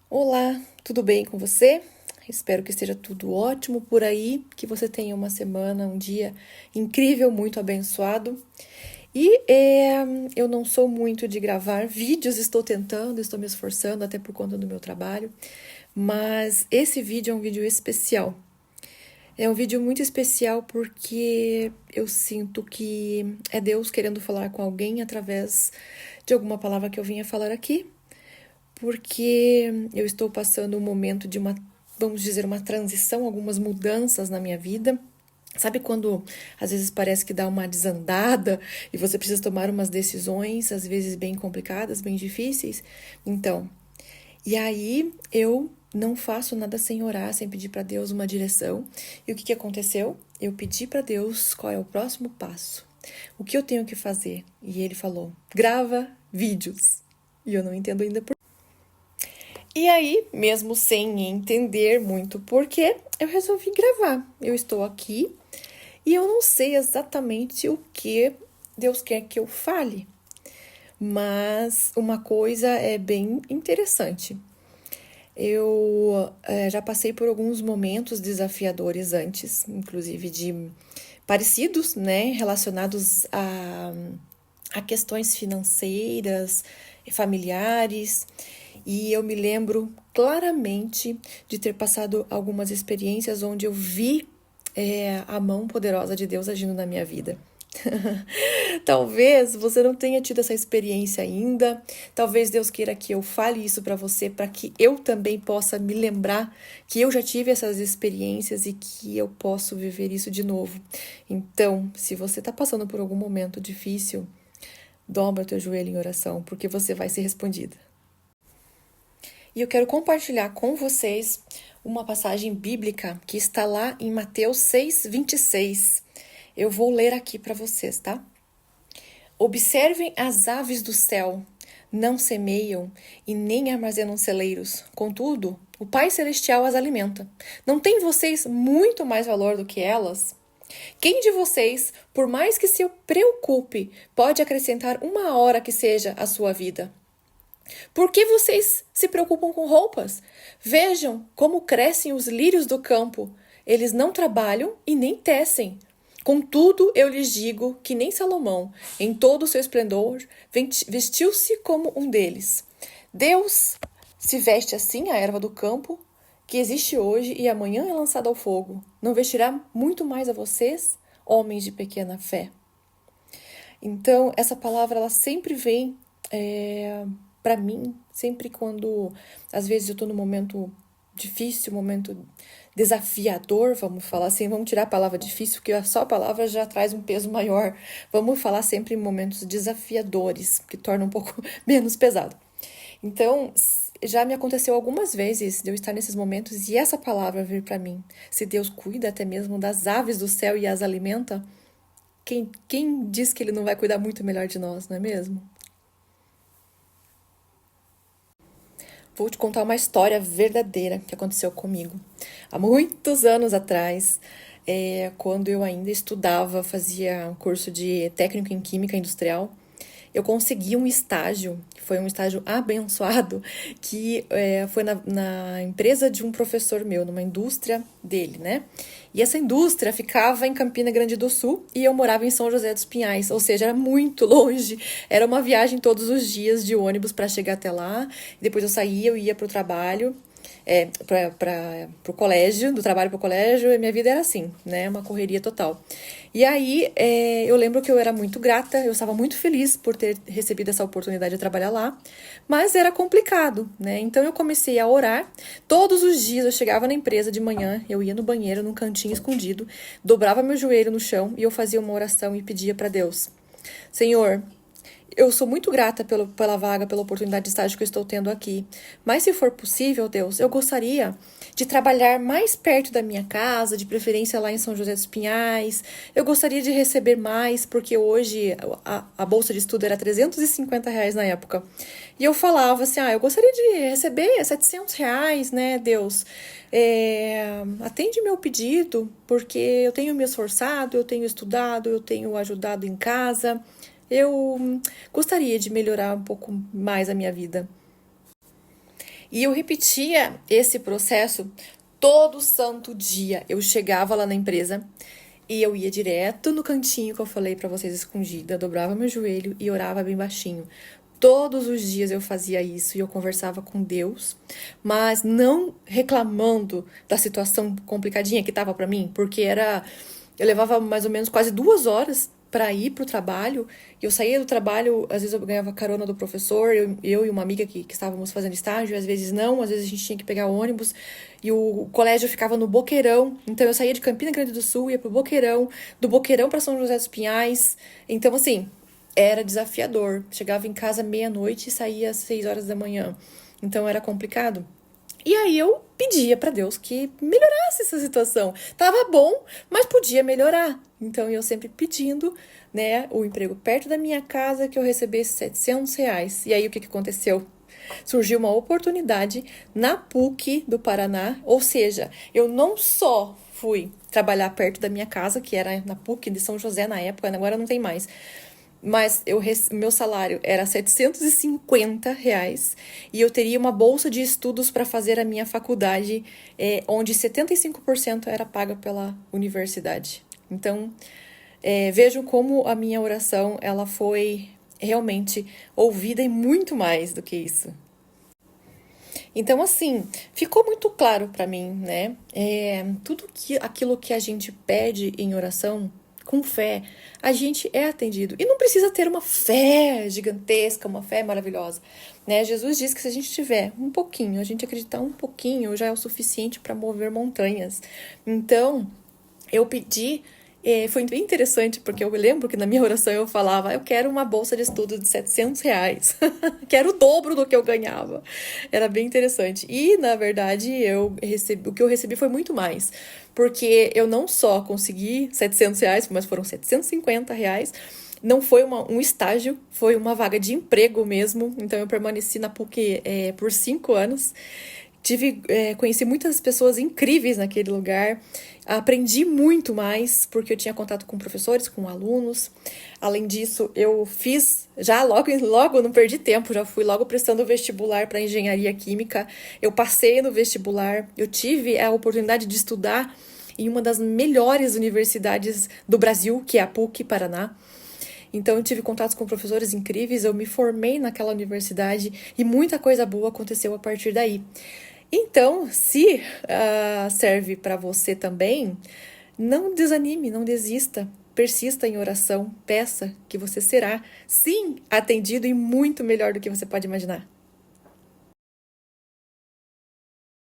Olá, tudo bem com você? Espero que esteja tudo ótimo por aí, que você tenha uma semana, um dia incrível, muito abençoado. Eu não sou muito de gravar vídeos, estou tentando, estou me esforçando até por conta do meu trabalho, mas esse vídeo é um vídeo especial. É um vídeo muito especial porque eu sinto que é Deus querendo falar com alguém através de alguma palavra que eu vinha falar aqui, porque eu estou passando um momento de vamos dizer, uma transição, algumas mudanças na minha vida. Sabe quando às vezes parece que dá uma desandada e você precisa tomar umas decisões, às vezes bem complicadas, bem difíceis? Então, e aí eu não faço nada sem orar, sem pedir para Deus uma direção. E o que aconteceu? Eu pedi para Deus qual é o próximo passo. O que eu tenho que fazer? E ele falou: grava vídeos. E eu não entendo ainda por. E aí, mesmo sem entender muito porquê, eu resolvi gravar. Eu estou aqui e eu não sei exatamente o que Deus quer que eu fale, mas uma coisa é bem interessante. Eu já passei por alguns momentos desafiadores antes, inclusive de parecidos, né, relacionados a questões financeiras e familiares. E eu me lembro claramente de ter passado algumas experiências onde eu vi a mão poderosa de Deus agindo na minha vida. Talvez você não tenha tido essa experiência ainda. Talvez Deus queira que eu fale isso para você, para que eu também possa me lembrar que eu já tive essas experiências e que eu posso viver isso de novo. Então, se você está passando por algum momento difícil, dobra o teu joelho em oração, porque você vai ser respondida. E eu quero compartilhar com vocês uma passagem bíblica que está lá em Mateus 6:26. Eu vou ler aqui para vocês, tá? Observem as aves do céu, não semeiam e nem armazenam celeiros. Contudo, o Pai Celestial as alimenta. Não tem vocês muito mais valor do que elas? Quem de vocês, por mais que se preocupe, pode acrescentar uma hora que seja à sua vida? Por que vocês se preocupam com roupas? Vejam como crescem os lírios do campo. Eles não trabalham e nem tecem. Contudo, eu lhes digo que nem Salomão, em todo o seu esplendor, vestiu-se como um deles. Deus se veste assim a erva do campo, que existe hoje e amanhã é lançada ao fogo. Não vestirá muito mais a vocês, homens de pequena fé? Então, essa palavra ela sempre vem para mim, sempre quando às vezes eu estou num momento difícil, momento desafiador, vamos falar assim, vamos tirar a palavra difícil, porque só a palavra já traz um peso maior. Vamos falar sempre em momentos desafiadores, que torna um pouco menos pesado. Então, já me aconteceu algumas vezes de eu estar nesses momentos e essa palavra vir para mim. Se Deus cuida até mesmo das aves do céu e as alimenta, quem diz que Ele não vai cuidar muito melhor de nós, não é mesmo? Vou te contar uma história verdadeira que aconteceu comigo. Há muitos anos atrás, quando eu ainda estudava, fazia um curso de técnico em química industrial, eu consegui um estágio, que foi um estágio abençoado, que foi na empresa de um professor meu, numa indústria dele, né? E essa indústria ficava em Campina Grande do Sul e eu morava em São José dos Pinhais, ou seja, era muito longe. Era uma viagem todos os dias de ônibus para chegar até lá. Depois eu saía, eu ia para o trabalho, para o colégio, do trabalho para o colégio, e minha vida era assim, né? Uma correria total. E aí, eu lembro que eu era muito grata, eu estava muito feliz por ter recebido essa oportunidade de trabalhar lá, mas era complicado, né? Então eu comecei a orar. Todos os dias eu chegava na empresa de manhã, eu ia no banheiro, num cantinho escondido, dobrava meu joelho no chão e eu fazia uma oração e pedia para Deus: Senhor, eu sou muito grata pela vaga, pela oportunidade de estágio que eu estou tendo aqui. Mas se for possível, Deus, eu gostaria de trabalhar mais perto da minha casa, de preferência lá em São José dos Pinhais. Eu gostaria de receber mais, porque hoje a bolsa de estudo era R$ 350 na época. E eu falava assim, eu gostaria de receber R$ 700, né, Deus? Atende meu pedido, porque eu tenho me esforçado, eu tenho estudado, eu tenho ajudado em casa. Eu gostaria de melhorar um pouco mais a minha vida. E eu repetia esse processo todo santo dia. Eu chegava lá na empresa e eu ia direto no cantinho que eu falei pra vocês, escondida, dobrava meu joelho e orava bem baixinho. Todos os dias eu fazia isso e eu conversava com Deus, mas não reclamando da situação complicadinha que tava pra mim, porque eu levava mais ou menos quase 2 horas para ir pro trabalho. E eu saía do trabalho, às vezes eu ganhava carona do professor, eu e uma amiga que estávamos fazendo estágio, às vezes não, às vezes a gente tinha que pegar ônibus, e o colégio ficava no Boqueirão, então eu saía de Campina Grande do Sul, ia pro Boqueirão, do Boqueirão para São José dos Pinhais, então assim, era desafiador. Chegava em casa meia-noite e saía às 6 horas da manhã, então era complicado. E aí eu pedia para Deus que melhorasse essa situação. Tava bom, mas podia melhorar. Então eu sempre pedindo, né, o emprego perto da minha casa, que eu recebesse R$ 700. E aí o que aconteceu? Surgiu uma oportunidade na PUC do Paraná, ou seja, eu não só fui trabalhar perto da minha casa, que era na PUC de São José na época, agora não tem mais, mas meu salário era R$ 750 e eu teria uma bolsa de estudos para fazer a minha faculdade, onde 75% era paga pela universidade. Então, vejam como a minha oração ela foi realmente ouvida e muito mais do que isso. Então, assim, ficou muito claro para mim, né? Aquilo que a gente pede em oração, com fé, a gente é atendido. E não precisa ter uma fé gigantesca, uma fé maravilhosa, né? Jesus diz que se a gente tiver um pouquinho, a gente acreditar um pouquinho, já é o suficiente para mover montanhas. Então, eu pedi. Foi bem interessante, porque eu lembro que na minha oração eu falava, eu quero uma bolsa de estudo de R$ 700, quero o dobro do que eu ganhava. Era bem interessante. E, na verdade, o que eu recebi foi muito mais, porque eu não só consegui R$ 700, mas foram R$ 750. Não foi um estágio, foi uma vaga de emprego mesmo. Então, eu permaneci na PUC por 5 anos. Conheci muitas pessoas incríveis naquele lugar, aprendi muito mais, porque eu tinha contato com professores, com alunos. Além disso, eu fiz, já logo não perdi tempo, já fui logo prestando o vestibular para engenharia química. Eu passei no vestibular, eu tive a oportunidade de estudar em uma das melhores universidades do Brasil, que é a PUC Paraná. Então, eu tive contatos com professores incríveis, eu me formei naquela universidade e muita coisa boa aconteceu a partir daí. Então, se serve para você também, não desanime, não desista, persista em oração, peça que você será, sim, atendido e muito melhor do que você pode imaginar.